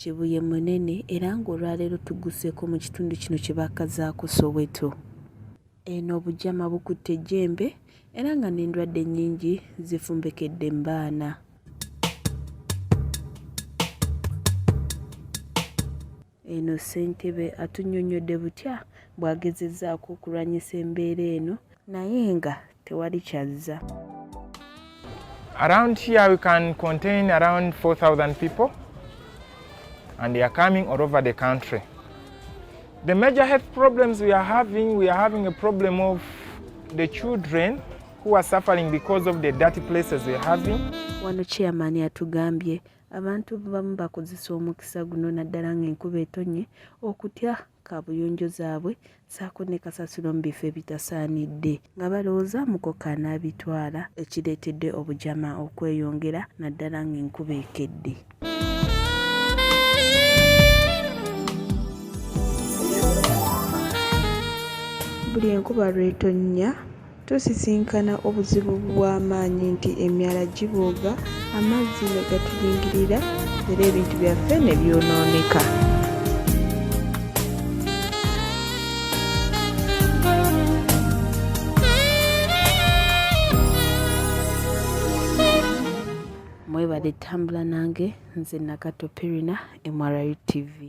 Kibuye munene era ng'olwaleero tugguseeko mu kitundu kino kye baakazaako Soweto. Eno obujama bukutte ejjembe era nga n'endwadde nnyingi zifumbekedde mu baana. Eno ssentebe atunnyonnyodde butya bw'agezezzaako okulwanyisa embeera eno naye nga tewali kyazza. Around here we can contain around 4,000 people and they are coming all over the country. The major health problems we are having a problem of the children who are suffering because of the dirty places we are having. Wano chairman atugambye abantu bamu bakozesa omukisa guno naddala ng'enkuba etonnye okutya kaabuyonjo zaabwe saako ne kasasiro mu bifo ebitasaanidde nga balowooza mukoka anaabitwala ekireetedde obujama okweyongera naddala ng'enkuba ekedde. Buli enkuba lw'etonnya tusisinkana obuzibu bw'amaanyi nti emyala gibooga, amazzi ne gatuyingirira era ebintu byaffe ne byonooneka. Mwebale tambula nange nze Nakato Pirina, MRU TV.